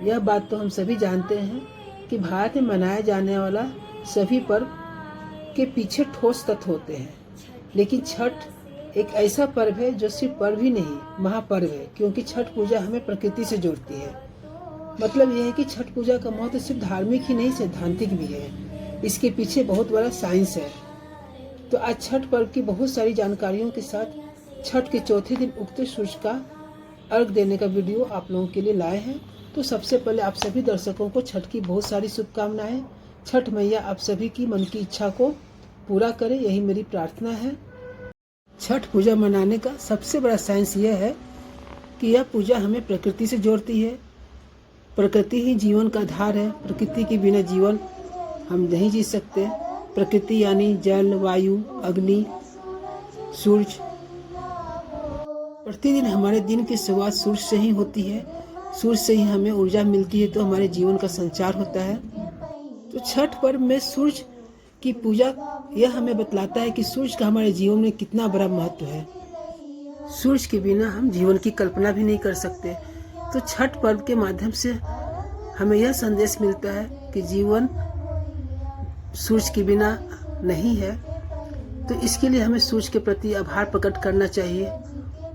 यह बात तो हम सभी जानते हैं कि भारत में मनाया जाने वाला सभी पर्व के पीछे ठोस तथ्य होते हैं, लेकिन छठ एक ऐसा पर्व है जो सिर्फ पर्व ही नहीं महापर्व है, क्योंकि छठ पूजा हमें प्रकृति से जोड़ती है। मतलब यह है कि छठ पूजा का महत्व सिर्फ धार्मिक ही नहीं सैद्धांतिक भी है। इसके पीछे बहुत बड़ा साइंस है। तो आज छठ पर्व की बहुत सारी जानकारियों के साथ छठ के चौथे दिन उगते सूरज का अर्घ देने का वीडियो आप लोगों के लिए लाए हैं। तो सबसे पहले आप सभी दर्शकों को छठ की बहुत सारी शुभकामनाएं। छठ मैया आप सभी की मन की इच्छा को पूरा करे, यही मेरी प्रार्थना है। छठ पूजा मनाने का सबसे बड़ा साइंस यह है कि यह पूजा हमें प्रकृति से जोड़ती है। प्रकृति ही जीवन का आधार है। प्रकृति के बिना जीवन हम नहीं जी सकते। प्रकृति यानी जल, वायु, अग्नि, सूरज। प्रतिदिन हमारे दिन की शुरुआत सूरज से ही होती है। सूरज से ही हमें ऊर्जा मिलती है, तो हमारे जीवन का संचार होता है। तो छठ पर्व में सूरज की पूजा यह हमें बतलाता है कि सूरज का हमारे जीवन में कितना बड़ा महत्व है। सूरज के बिना हम जीवन की कल्पना भी नहीं कर सकते। तो छठ पर्व के माध्यम से हमें यह संदेश मिलता है कि जीवन सूरज के बिना नहीं है। तो इसके लिए हमें सूरज के प्रति आभार प्रकट करना चाहिए,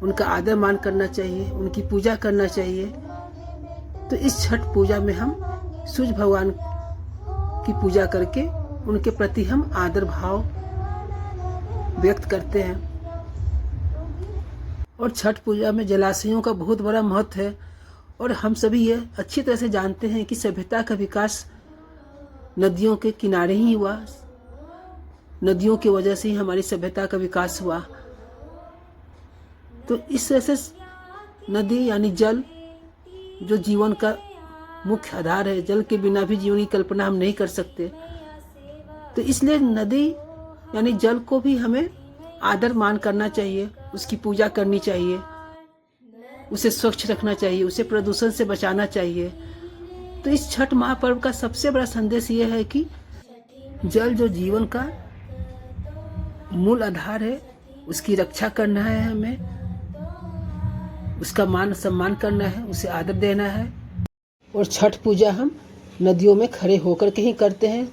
उनका आदर मान करना चाहिए, उनकी पूजा करना चाहिए। तो इस छठ पूजा में हम सूरज भगवान की पूजा करके उनके प्रति हम आदर भाव व्यक्त करते हैं। और छठ पूजा में जलाशयों का बहुत बड़ा महत्व है। और हम सभी ये अच्छी तरह से जानते हैं कि सभ्यता का विकास नदियों के किनारे ही हुआ। नदियों की वजह से ही हमारी सभ्यता का विकास हुआ। तो इस तरह से नदी यानी जल जो जीवन का मुख्य आधार है, जल के बिना भी जीवन की कल्पना हम नहीं कर सकते। तो इसलिए नदी यानी जल को भी हमें आदर मान करना चाहिए, उसकी पूजा करनी चाहिए, उसे स्वच्छ रखना चाहिए, उसे प्रदूषण से बचाना चाहिए। तो इस छठ महापर्व का सबसे बड़ा संदेश ये है कि जल जो जीवन का मूल आधार है, उसकी रक्षा करना है, हमें उसका मान सम्मान करना है, उसे आदर देना है। और छठ पूजा हम नदियों में खड़े होकर के ही करते हैं।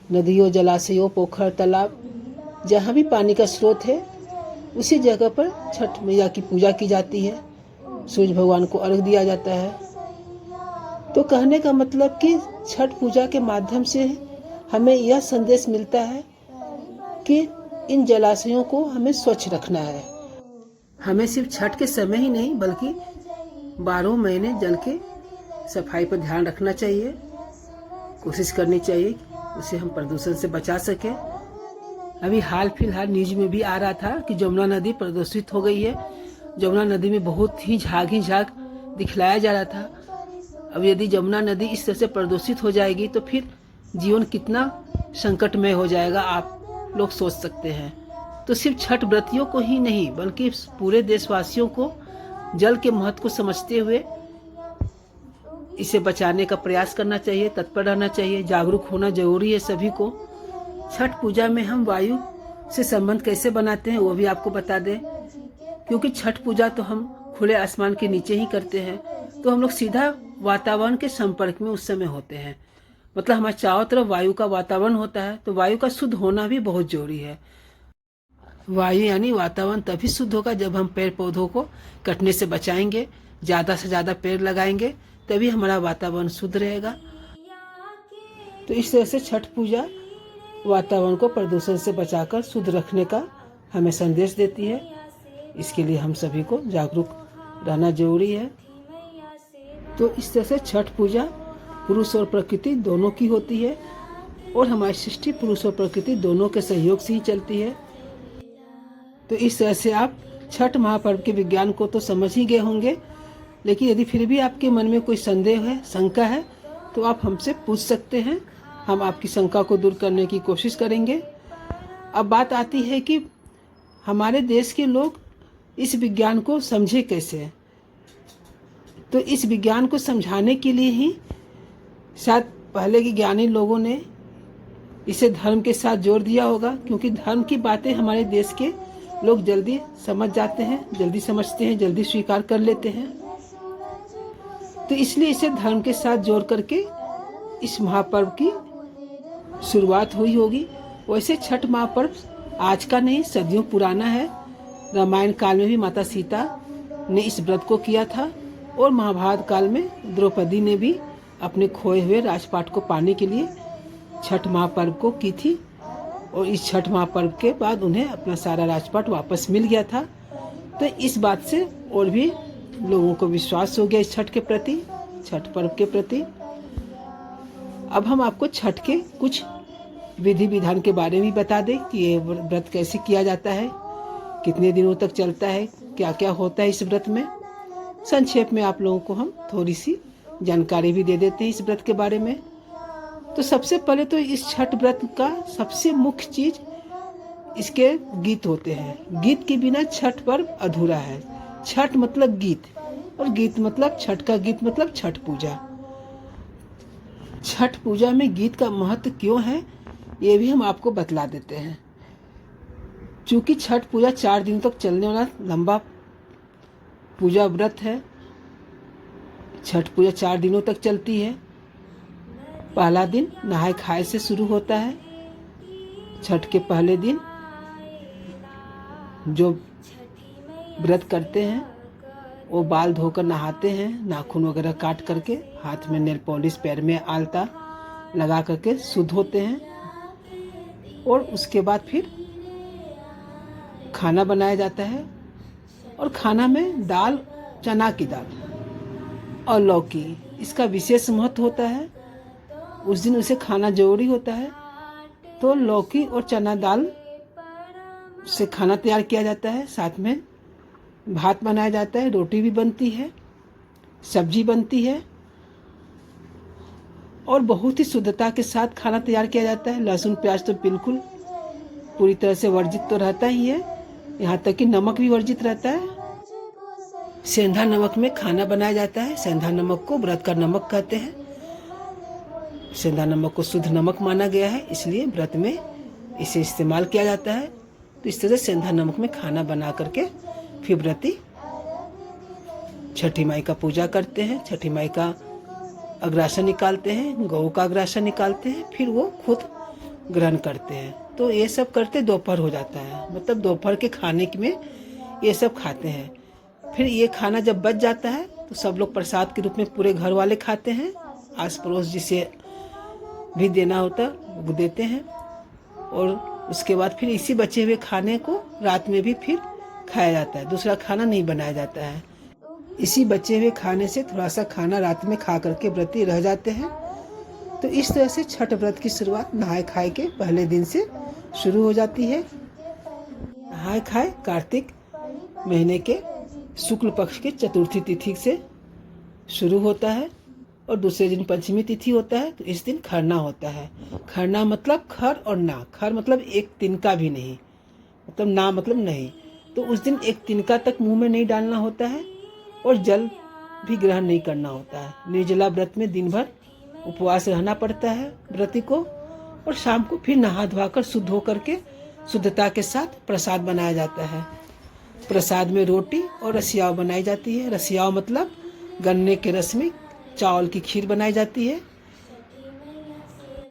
नदियों, जलाशयों, पोखर, तालाब, जहाँ भी पानी का स्रोत है उसी जगह पर छठ मैया की पूजा की जाती है। सूरज भगवान को अर्घ दिया जाता है। तो कहने का मतलब कि छठ पूजा के माध्यम से हमें यह संदेश मिलता है कि इन जलाशयों को हमें स्वच्छ रखना है। हमें सिर्फ छठ के समय ही नहीं बल्कि 12 महीने जल के सफाई पर ध्यान रखना चाहिए, कोशिश करनी चाहिए उसे हम प्रदूषण से बचा सकें। अभी हाल फिलहाल न्यूज में भी आ रहा था कि जमुना नदी प्रदूषित हो गई है। जमुना नदी में बहुत ही झाग ही झाग दिखलाया जा रहा था। अब यदि जमुना नदी इस तरह से प्रदूषित हो जाएगी तो फिर जीवन कितना संकटमय हो जाएगा, आप लोग सोच सकते हैं। तो सिर्फ छठ व्रतियों को ही नहीं बल्कि पूरे देशवासियों को जल के महत्व को समझते हुए इसे बचाने का प्रयास करना चाहिए, तत्पर रहना चाहिए, जागरूक होना जरूरी है सभी को। छठ पूजा में हम वायु से संबंध कैसे बनाते हैं वो भी आपको बता दें, क्योंकि छठ पूजा तो हम खुले आसमान के नीचे ही करते हैं। तो हम लोग सीधा वातावरण के संपर्क में उस समय होते हैं। मतलब हमारे चारों तरफ वायु का वातावरण होता है। तो वायु का शुद्ध होना भी बहुत जरूरी है। वायु यानी वातावरण तभी शुद्ध होगा जब हम पेड़ पौधों को कटने से बचाएंगे, ज़्यादा से ज़्यादा पेड़ लगाएंगे, तभी हमारा वातावरण शुद्ध रहेगा। तो इस तरह से छठ पूजा वातावरण को प्रदूषण से बचाकर शुद्ध रखने का हमें संदेश देती है। इसके लिए हम सभी को जागरूक रहना जरूरी है। तो इस तरह से छठ पूजा पुरुष और प्रकृति दोनों की होती है और हमारी सृष्टि पुरुष और प्रकृति दोनों के सहयोग से ही चलती है। तो इस तरह से आप छठ महापर्व के विज्ञान को तो समझ ही गए होंगे, लेकिन यदि फिर भी आपके मन में कोई संदेह है, शंका है, तो आप हमसे पूछ सकते हैं। हम आपकी शंका को दूर करने की कोशिश करेंगे। अब बात आती है कि हमारे देश के लोग इस विज्ञान को समझे कैसे। तो इस विज्ञान को समझाने के लिए ही शायद पहले के ज्ञानी लोगों ने इसे धर्म के साथ जोड़ दिया होगा, क्योंकि धर्म की बातें हमारे देश के लोग जल्दी समझ जाते हैं, जल्दी समझते हैं, जल्दी स्वीकार कर लेते हैं। तो इसलिए इसे धर्म के साथ जोड़ करके इस महापर्व की शुरुआत हुई होगी। वैसे छठ महापर्व आज का नहीं, सदियों पुराना है। रामायण काल में भी माता सीता ने इस व्रत को किया था और महाभारत काल में द्रौपदी ने भी अपने खोए हुए राजपाट को पाने के लिए छठ महापर्व को की थी और इस छठ महापर्व के बाद उन्हें अपना सारा राजपाट वापस मिल गया था। तो इस बात से और भी लोगों को विश्वास हो गया इस छठ के प्रति, छठ पर्व के प्रति। अब हम आपको छठ के कुछ विधि विधान के बारे में बता दें कि ये व्रत कैसे किया जाता है, कितने दिनों तक चलता है, क्या क्या होता है इस व्रत में। संक्षेप में आप लोगों को हम थोड़ी सी जानकारी भी दे देते हैं इस व्रत के बारे में। तो सबसे पहले तो इस छठ व्रत का सबसे मुख्य चीज इसके गीत होते हैं। गीत के बिना छठ पर्व अधूरा है। छठ मतलब गीत और गीत मतलब छठ का गीत मतलब छठ पूजा। छठ पूजा में गीत का महत्व क्यों है ये भी हम आपको बतला देते हैं। चूँकि छठ पूजा 4 दिन तक चलने वाला लंबा पूजा व्रत है। छठ पूजा 4 दिनों तक चलती है। पहला दिन नहाय खाए से शुरू होता है। छठ के पहले दिन जो व्रत करते हैं वो बाल धोकर नहाते हैं, नाखून वगैरह काट करके, हाथ में नेल पॉलिश, पैर में आलता लगा करके शुद्ध होते हैं। और उसके बाद फिर खाना बनाया जाता है और खाना में दाल, चना की दाल और लौकी, इसका विशेष महत्व होता है। उस दिन उसे खाना जरूरी होता है। तो लौकी और चना दाल से खाना तैयार किया जाता है। साथ में भात बनाया जाता है, रोटी भी बनती है, सब्जी बनती है और बहुत ही शुद्धता के साथ खाना तैयार किया जाता है। लहसुन प्याज तो बिल्कुल पूरी तरह से वर्जित तो रहता ही है, यहाँ तक कि नमक भी वर्जित रहता है। सेंधा नमक में खाना बनाया जाता है। सेंधा नमक को व्रत का नमक कहते हैं। सेंधा नमक को शुद्ध नमक माना गया है, इसलिए व्रत में इसे इस्तेमाल किया जाता है। तो इस तरह सेंधा नमक में खाना बना करके फिर व्रती छठी माई का पूजा करते हैं। छठी माई का अग्रासन निकालते हैं, गौ का अग्रासन निकालते हैं, फिर वो खुद ग्रहण करते हैं। तो ये सब करते दोपहर हो जाता है, मतलब दोपहर के खाने में ये सब खाते हैं। फिर ये खाना जब बच जाता है तो सब लोग प्रसाद के रूप में पूरे घर वाले खाते हैं। आस पड़ोस जिसे भी देना होता वो देते हैं। और उसके बाद फिर इसी बचे हुए खाने को रात में भी फिर खाया जाता है। दूसरा खाना नहीं बनाया जाता है। इसी बचे हुए खाने से थोड़ा सा खाना रात में खा करके व्रती रह जाते हैं। तो इस तरह से छठ व्रत की शुरुआत नहाए खाए के पहले दिन से शुरू हो जाती है। नहाए खाए कार्तिक महीने के शुक्ल पक्ष के चतुर्थी तिथि से शुरू होता है और दूसरे दिन पंचमी तिथि होता है। तो इस दिन खरना होता है। खरना मतलब खर और ना, खर मतलब एक तिनका भी नहीं, मतलब ना मतलब नहीं। तो उस दिन एक तिनका तक मुंह में नहीं डालना होता है और जल भी ग्रहण नहीं करना होता है। निर्जला व्रत में दिन भर उपवास रहना पड़ता है व्रती को। और शाम को फिर नहा धोकर शुद्ध होकर के शुद्धता के साथ प्रसाद बनाया जाता है। प्रसाद में रोटी और रसियाव बनाई जाती है। रसियाव मतलब गन्ने के रस में चावल की खीर बनाई जाती है।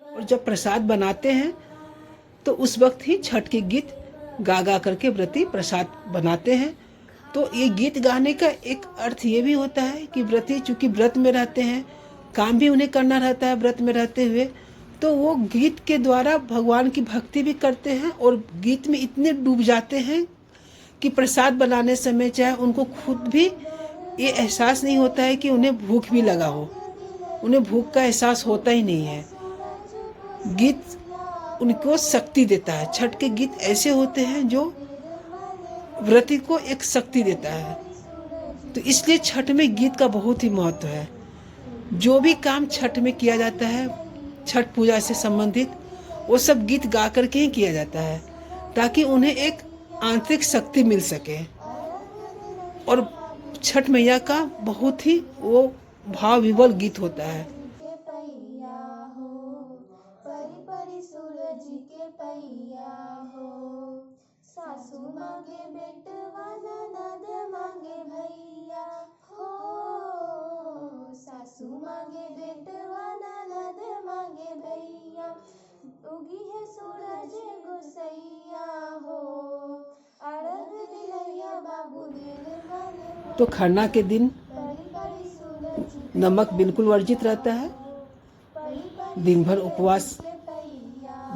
और जब प्रसाद बनाते हैं तो उस वक्त ही छठ के गीत गा गा करके व्रती प्रसाद बनाते हैं। तो ये गीत गाने का एक अर्थ ये भी होता है कि व्रती चूंकि व्रत में रहते हैं, काम भी उन्हें करना रहता है व्रत में रहते हुए, तो वो गीत के द्वारा भगवान की भक्ति भी करते हैं और गीत में इतने डूब जाते हैं कि प्रसाद बनाने समय चाहे उनको खुद भी ये एहसास नहीं होता है कि उन्हें भूख भी लगा हो। उन्हें भूख का एहसास होता ही नहीं है। गीत उनको शक्ति देता है। छठ के गीत ऐसे होते हैं जो व्रती को एक शक्ति देता है। तो इसलिए छठ में गीत का बहुत ही महत्व है। जो भी काम छठ में किया जाता है छठ पूजा से संबंधित, वो सब गीत गा करके ही किया जाता है ताकि उन्हें एक आंतरिक शक्ति मिल सके। और छठ मैया का बहुत ही वो भाव विवल गीत होता है। सासू मांगे बेटवा, ननद मांगे भैया हो, सासू मांगे बेटवा ननद मांगे भैया, उगी है सूरज गोसैया हो, अरग दिलैया बाबू निर्मल। तो खरना के दिन परी परी सूरज नमक बिल्कुल वर्जित रहता है। दिन भर उपवास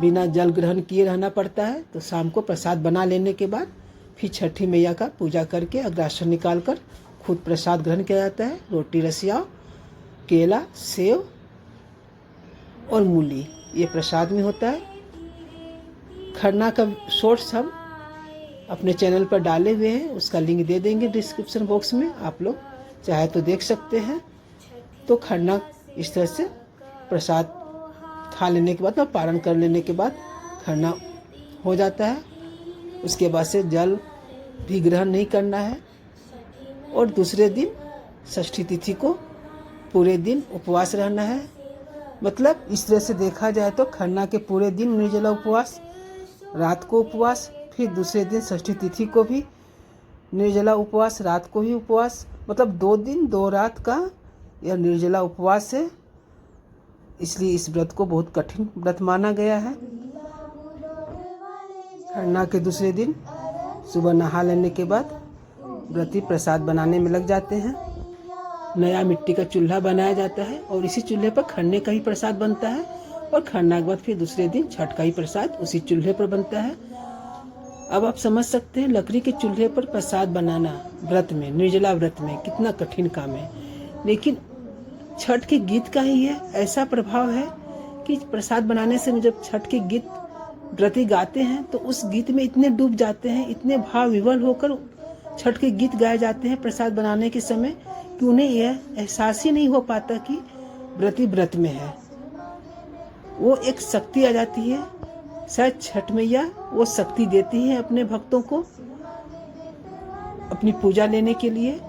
बिना जल ग्रहण किए रहना पड़ता है। तो शाम को प्रसाद बना लेने के बाद फिर छठी मैया का पूजा करके अग्रासन निकाल कर खुद प्रसाद ग्रहण किया जाता है। रोटी रसिया, केला, सेव और मूली ये प्रसाद में होता है। खरना का शॉर्ट्स हम अपने चैनल पर डाले हुए हैं, उसका लिंक दे देंगे डिस्क्रिप्शन बॉक्स में, आप लोग चाहे तो देख सकते हैं। तो खरना इस तरह से प्रसाद खा लेने के बाद और पारण कर लेने के बाद खरना हो जाता है। उसके बाद से जल भी ग्रहण नहीं करना है और दूसरे दिन षष्ठी तिथि को पूरे दिन उपवास रहना है। मतलब इस तरह से देखा जाए तो खरना के पूरे दिन निर्जला उपवास, रात को उपवास, फिर दूसरे दिन षष्ठी तिथि को भी निर्जला उपवास, रात को ही उपवास, मतलब 2 दिन 2 रात का यह निर्जला उपवास है। इसलिए इस व्रत को बहुत कठिन व्रत माना गया है। खरना के दूसरे दिन सुबह नहा लेने के बाद व्रती प्रसाद बनाने में लग जाते हैं। नया मिट्टी का चूल्हा बनाया जाता है और इसी चूल्हे पर खरने का ही प्रसाद बनता है और खरना के बाद फिर दूसरे दिन छठ का ही प्रसाद उसी चूल्हे पर बनता है। अब आप समझ सकते हैं लकड़ी के चूल्हे पर प्रसाद बनाना व्रत में, निर्जला व्रत में कितना कठिन काम है। लेकिन छठ के गीत का ही है ऐसा प्रभाव है कि प्रसाद बनाने से जब छठ के गीत व्रती गाते हैं तो उस गीत में इतने डूब जाते हैं, इतने भाव विवल होकर छठ के गीत गाए जाते हैं प्रसाद बनाने के समय कि उन्हें यह एहसास ही नहीं हो पाता कि व्रती व्रत में है। वो एक शक्ति आ जाती है, शायद छठ मैया वो शक्ति देती है अपने भक्तों को अपनी पूजा लेने के लिए।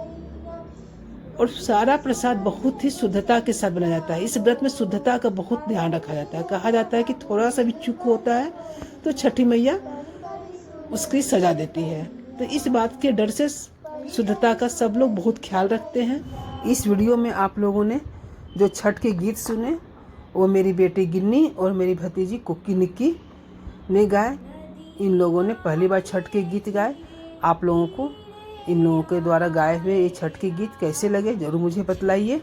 और सारा प्रसाद बहुत ही शुद्धता के साथ बनाया जाता है। इस व्रत में शुद्धता का बहुत ध्यान रखा जाता है। कहा जाता है कि थोड़ा सा भी चूक होता है तो छठी मैया उसकी सजा देती है। तो इस बात के डर से शुद्धता का सब लोग बहुत ख्याल रखते हैं। इस वीडियो में आप लोगों ने जो छठ के गीत सुने वो मेरी बेटी गिन्नी और मेरी भतीजी कुक्की निक्की ने गाए। इन लोगों ने पहली बार छठ के गीत गाए। आप लोगों को इन लोगों के द्वारा गाए हुए ये छठ के गीत कैसे लगे जरूर मुझे बतलाइए।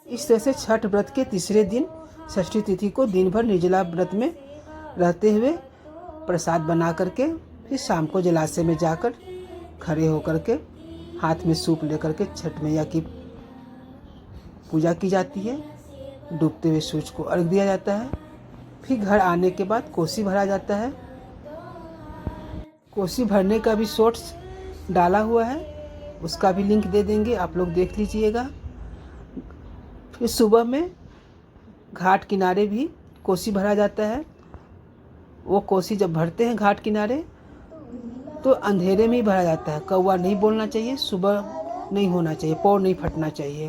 इस तरह से छठ व्रत के तीसरे दिन षष्ठी तिथि को दिन भर निर्जला व्रत में रहते हुए प्रसाद बना करके फिर शाम को जलाशय में जाकर खड़े होकर के हाथ में सूप लेकर के छठ मैया की पूजा की जाती है। डूबते हुए सूरज को अर्घ दिया जाता है। फिर घर आने के बाद कोसी भरा जाता है। कोसी भरने का भी शॉर्ट्स डाला हुआ है, उसका भी लिंक दे देंगे, आप लोग देख लीजिएगा। फिर सुबह में घाट किनारे भी कोसी भरा जाता है। वो कोसी जब भरते हैं घाट किनारे तो अंधेरे में ही भरा जाता है। कौवा नहीं बोलना चाहिए, सुबह नहीं होना चाहिए, पौर नहीं फटना चाहिए।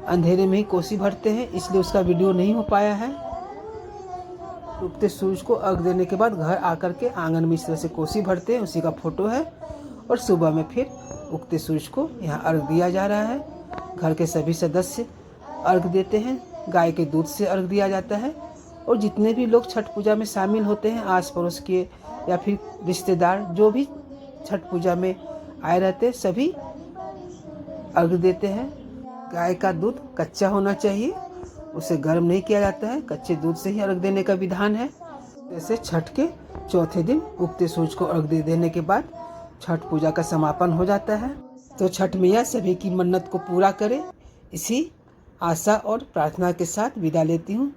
अंधेरे में ही कोसी भरते हैं, इसलिए उसका वीडियो नहीं हो पाया है। डूबते सूरज को अर्घ देने के बाद घर आकर के आंगन में इस तरह से कोसी भरते हैं, उसी का फोटो है। और सुबह में फिर उगते सूरज को यहाँ अर्घ दिया जा रहा है। घर के सभी सदस्य अर्घ देते हैं। गाय के दूध से अर्घ दिया जाता है। और जितने भी लोग छठ पूजा में शामिल होते हैं, आस पड़ोस के या फिर रिश्तेदार जो भी छठ पूजा में आए रहते हैं, सभी अर्घ देते हैं। गाय का दूध कच्चा होना चाहिए, उसे गर्म नहीं किया जाता है। कच्चे दूध से ही अर्घ देने का विधान है। जैसे छठ के चौथे दिन उगते सूरज को अर्घ दे देने के बाद छठ पूजा का समापन हो जाता है। तो छठ मैया सभी की मन्नत को पूरा करे, इसी आशा और प्रार्थना के साथ विदा लेती हूँ।